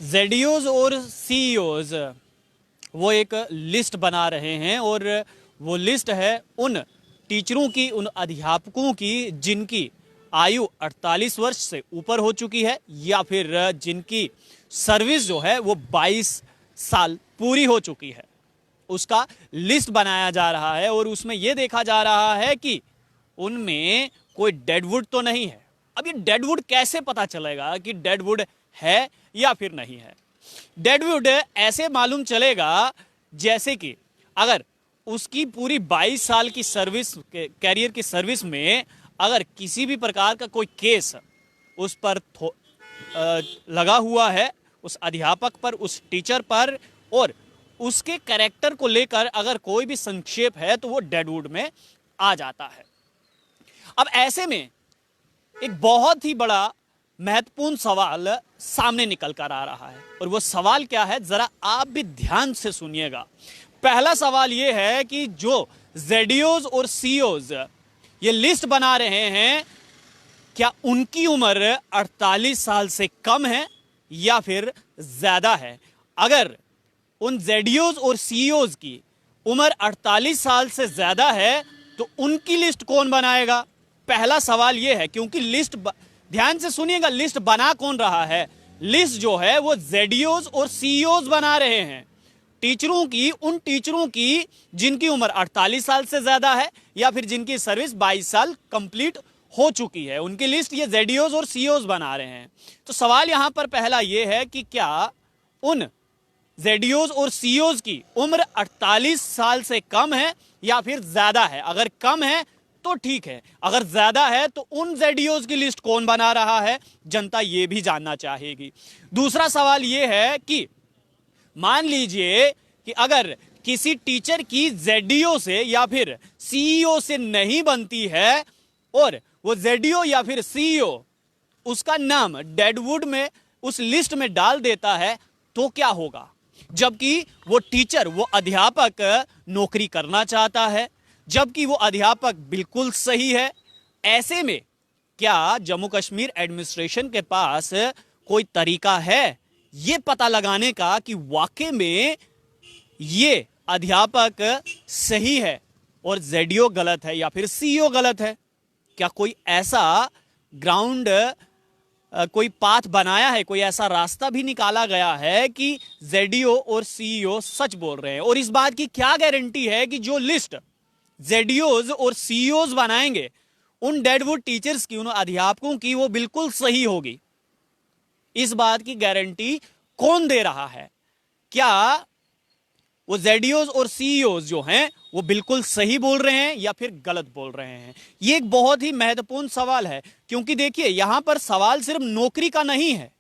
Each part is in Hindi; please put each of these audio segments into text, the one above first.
जेडीओज और सीईओज वो एक लिस्ट बना रहे हैं और वो लिस्ट है उन टीचरों की, उन अध्यापकों की जिनकी आयु 48 वर्ष से ऊपर हो चुकी है या फिर जिनकी सर्विस जो है वो 22 साल पूरी हो चुकी है। उसका लिस्ट बनाया जा रहा है और उसमें यह देखा जा रहा है कि उनमें कोई डेडवुड तो नहीं है। अब ये डेडवुड कैसे पता चलेगा कि डेडवुड है या फिर नहीं है? डेडवुड ऐसे मालूम चलेगा जैसे कि अगर उसकी पूरी 22 साल की सर्विस, कैरियर की सर्विस में अगर किसी भी प्रकार का कोई केस उस पर लगा हुआ है, उस अध्यापक पर, उस टीचर पर, और उसके कैरेक्टर को लेकर अगर कोई भी संक्षेप है तो वो डेडवुड में आ जाता है। अब ऐसे में एक बहुत ही बड़ा महत्वपूर्ण सवाल सामने निकल कर आ रहा है और वो सवाल क्या है, जरा आप भी ध्यान से सुनिएगा। पहला सवाल ये है कि जो जेडीओज और सीईओज ये लिस्ट बना रहे हैं, क्या उनकी उम्र 48 साल से कम है या फिर ज्यादा है? अगर उन जेडीओज और सीईओज की उम्र 48 साल से ज्यादा है तो उनकी लिस्ट कौन बनाएगा? पहला सवाल यह है, क्योंकि लिस्ट, ध्यान से सुनिएगा, लिस्ट बना कौन रहा है? लिस्ट जो है वो जेडीओज और सीईओज बना रहे हैं, टीचरों की, उन टीचरों की जिनकी उम्र 48 साल से ज्यादा है या फिर जिनकी सर्विस 22 साल कंप्लीट हो चुकी है, उनकी लिस्ट ये जेडीओज और सीईओज बना रहे हैं। तो सवाल यहां पर पहला यह है कि क्या उन जेडीओज और सीईओज की उम्र 48 साल से कम है या फिर ज्यादा है? अगर कम है तो ठीक है, अगर ज्यादा है तो उन जेडीओज की लिस्ट कौन बना रहा है, जनता ये भी जानना चाहेगी। दूसरा सवाल ये है कि मान लीजिए कि अगर किसी टीचर की जेडीओ से या फिर सीईओ से नहीं बनती है और वो जेडीओ या फिर सीईओ उसका नाम डेडवुड में, उस लिस्ट में डाल देता है, तो क्या होगा? जबकि वो टीचर, वो अध्यापक नौकरी करना चाहता है, जबकि वो अध्यापक बिल्कुल सही है। ऐसे में क्या जम्मू कश्मीर एडमिनिस्ट्रेशन के पास कोई तरीका है ये पता लगाने का कि वाकई में ये अध्यापक सही है और जेडीओ गलत है या फिर सीईओ गलत है? क्या कोई ऐसा ग्राउंड, कोई पाथ बनाया है, कोई ऐसा रास्ता भी निकाला गया है कि जेडीओ और सीईओ सच बोल रहे हैं? और इस बात की क्या गारंटी है कि जो लिस्ट जेडीओज और सीईओज बनाएंगे उन डेडवुड टीचर्स की, उन अध्यापकों की, वो बिल्कुल सही होगी? इस बात की गारंटी कौन दे रहा है? क्या वो जेडीओज और सीईओज जो हैं वो बिल्कुल सही बोल रहे हैं या फिर गलत बोल रहे हैं? ये एक बहुत ही महत्वपूर्ण सवाल है, क्योंकि देखिए यहां पर सवाल सिर्फ नौकरी का नहीं है,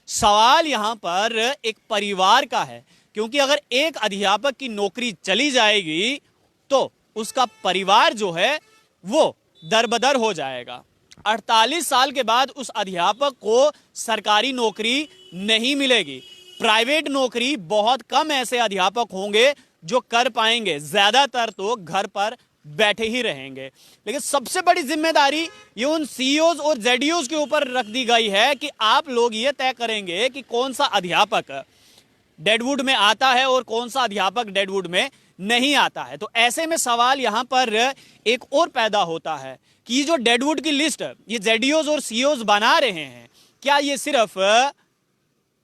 सवाल यहां पर एक परिवार का है। क्योंकि अगर एक अध्यापक की नौकरी चली जाएगी तो उसका परिवार जो है वो दरबदर हो जाएगा। 48 साल के बाद उस अध्यापक को सरकारी नौकरी नहीं मिलेगी, प्राइवेट नौकरी बहुत कम ऐसे अध्यापक होंगे जो कर पाएंगे, ज्यादातर तो घर पर बैठे ही रहेंगे। लेकिन सबसे बड़ी जिम्मेदारी ये उन सीईओज और जेडीओज के ऊपर रख दी गई है कि आप लोग ये तय करेंगे कि कौन सा अध्यापक डेडवुड में आता है और कौन सा अध्यापक डेडवुड में नहीं आता है। तो ऐसे में सवाल यहां पर एक और पैदा होता है कि ये जो डेडवुड की लिस्ट ये जेडीओज और सीईओज बना रहे हैं, क्या ये सिर्फ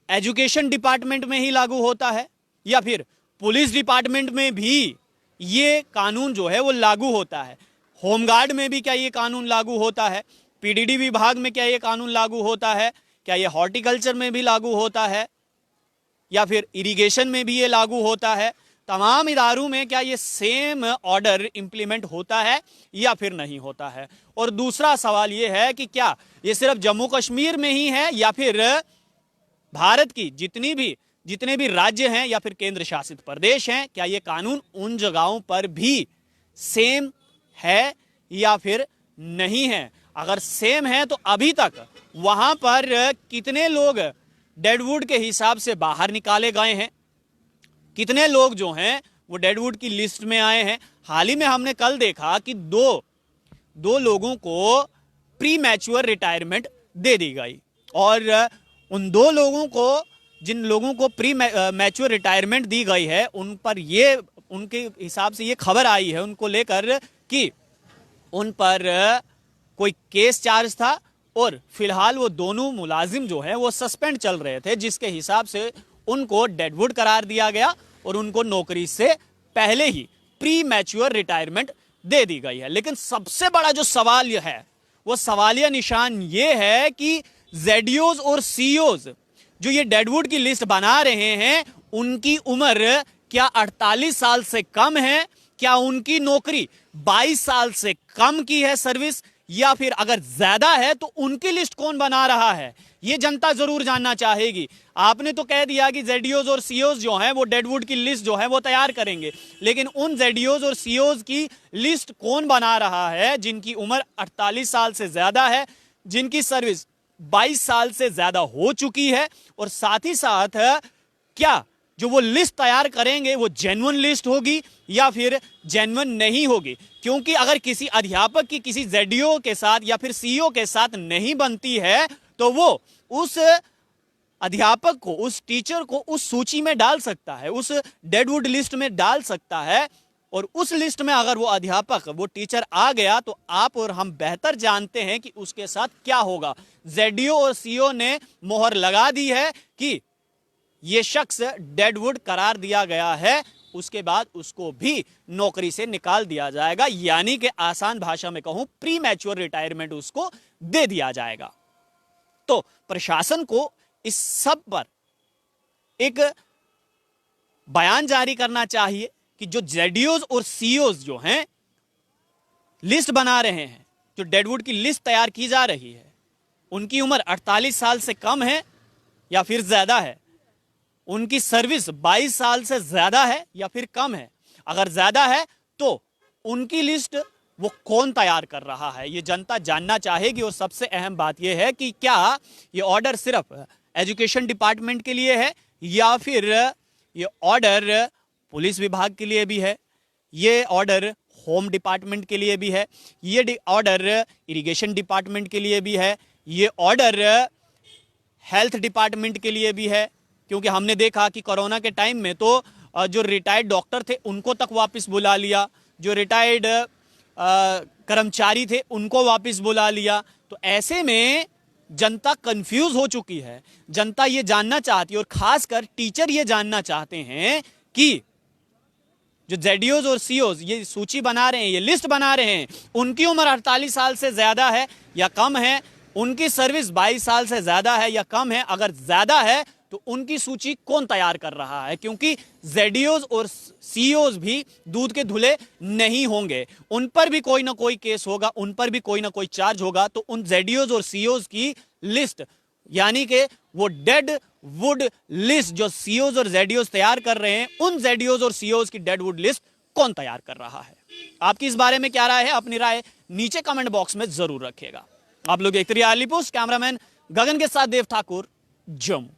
एजुकेशन डिपार्टमेंट में ही लागू होता है या फिर पुलिस डिपार्टमेंट में भी ये कानून जो है वो लागू होता है? होमगार्ड में भी क्या ये कानून लागू होता है? पीडीडी विभाग में क्या ये कानून लागू होता है? क्या ये हॉर्टिकल्चर में भी लागू होता है या फिर इरिगेशन में भी ये लागू होता है? तमाम इदारों में क्या ये सेम ऑर्डर इंप्लीमेंट होता है या फिर नहीं होता है? और दूसरा सवाल ये है कि क्या ये सिर्फ जम्मू कश्मीर में ही है या फिर भारत की जितने भी राज्य हैं या फिर केंद्र शासित प्रदेश हैं, क्या ये कानून उन जगहों पर भी सेम है या फिर नहीं है? अगर सेम है तो अभी तक वहां पर कितने लोग डेडवुड के हिसाब से बाहर निकाले गए हैं, कितने लोग जो हैं वो डेडवुड की लिस्ट में आए हैं? हाल ही में हमने कल देखा कि दो लोगों को प्री मैच्योर रिटायरमेंट दे दी गई और उन दो लोगों को जिन लोगों को प्री मैच्योर रिटायरमेंट दी गई है उन पर ये उनके हिसाब से ये खबर आई है उनको लेकर कि उन पर कोई केस चार्ज था और फिलहाल वो दोनों मुलाजिम जो है वो सस्पेंड चल रहे थे, जिसके हिसाब से उनको डेडवुड करार दिया गया और उनको नौकरी से पहले ही प्री मैच्योर रिटायरमेंट दे दी गई है। लेकिन सबसे बड़ा जो सवाल यह है वो सवालिया निशान ये है कि जेडीओज और सीईओज जो ये डेडवुड की लिस्ट बना रहे हैं उनकी उम्र क्या 48 साल से कम है, क्या उनकी नौकरी 22 साल से कम की है सर्विस, या फिर अगर ज्यादा है तो उनकी लिस्ट कौन बना रहा है, ये जनता जरूर जानना चाहेगी। आपने तो कह दिया कि जेडीओज और सीईओज जो हैं वो डेडवुड की लिस्ट जो है वो तैयार करेंगे, लेकिन उन जेडीओज और सीईओज की लिस्ट कौन बना रहा है जिनकी उम्र 48 साल से ज्यादा है, जिनकी सर्विस 22 साल से ज्यादा हो चुकी है, और साथ ही साथ क्या जो वो लिस्ट तैयार करेंगे वो जेन्युइन लिस्ट होगी या फिर जेन्युइन नहीं होगी। क्योंकि अगर किसी अध्यापक की किसी जेडीओ के साथ या फिर सीईओ के साथ नहीं बनती है तो वो उस अध्यापक को, उस टीचर को उस सूची में डाल सकता है, उस डेडवुड लिस्ट में डाल सकता है, और उस लिस्ट में अगर वो अध्यापक, वो टीचर आ गया तो आप और हम बेहतर जानते हैं कि उसके साथ क्या होगा। जेडीओ और सीईओ ने मोहर लगा दी है कि ये शख्स डेडवुड करार दिया गया है, उसके बाद उसको भी नौकरी से निकाल दिया जाएगा, यानी कि आसान भाषा में कहूं प्री मैच्योर रिटायरमेंट उसको दे दिया जाएगा। तो प्रशासन को इस सब पर एक बयान जारी करना चाहिए कि जो जेडीओज और सीईओज जो हैं लिस्ट बना रहे हैं, जो डेडवुड की लिस्ट तैयार की जा रही है, उनकी उम्र 48 साल से कम है या फिर ज्यादा है, उनकी सर्विस 22 साल से ज्यादा है या फिर कम है, अगर ज्यादा है तो उनकी लिस्ट वो कौन तैयार कर रहा है, ये जनता जानना चाहेगी। और सबसे अहम बात यह है कि क्या ये ऑर्डर सिर्फ एजुकेशन डिपार्टमेंट के लिए है या फिर ये ऑर्डर पुलिस विभाग के लिए भी है, ये ऑर्डर होम डिपार्टमेंट के लिए भी है, ये ऑर्डर इरिगेशन डिपार्टमेंट के लिए भी है, ये ऑर्डर हेल्थ डिपार्टमेंट के लिए भी है। क्योंकि हमने देखा कि कोरोना के टाइम में तो जो रिटायर्ड डॉक्टर थे उनको तक वापस बुला लिया, जो रिटायर्ड कर्मचारी थे उनको वापस बुला लिया। तो ऐसे में जनता कंफ्यूज हो चुकी है, जनता ये जानना चाहती है और खासकर टीचर ये जानना चाहते हैं कि जो जेडीओज और सीईओज ये सूची बना रहे हैं, ये लिस्ट बना रहे हैं, उनकी उम्र 48 साल से ज्यादा है या कम है, उनकी सर्विस 22 साल से ज्यादा है या कम है, अगर ज्यादा है तो उनकी सूची कौन तैयार कर रहा है। क्योंकि जेडीओज और सीईओज भी दूध के धुले नहीं होंगे, उन पर भी कोई ना कोई केस होगा, उन पर भी कोई ना कोई चार्ज होगा। तो उन जेडीओज और सीईओज की लिस्ट, यानी कि वो डेडवुड लिस्ट जो सीईओज और जेडीओज तैयार कर रहे हैं, उन जेडीओज और सीईओज की डेडवुड लिस्ट कौन तैयार कर रहा है। आपकी इस बारे में क्या राय है, अपनी राय नीचे कमेंट बॉक्स में जरूर रखिएगा। आप लोग देखते रहिए आली पोस्ट, कैमरामैन गगन के साथ देव ठाकुर, जम्मू।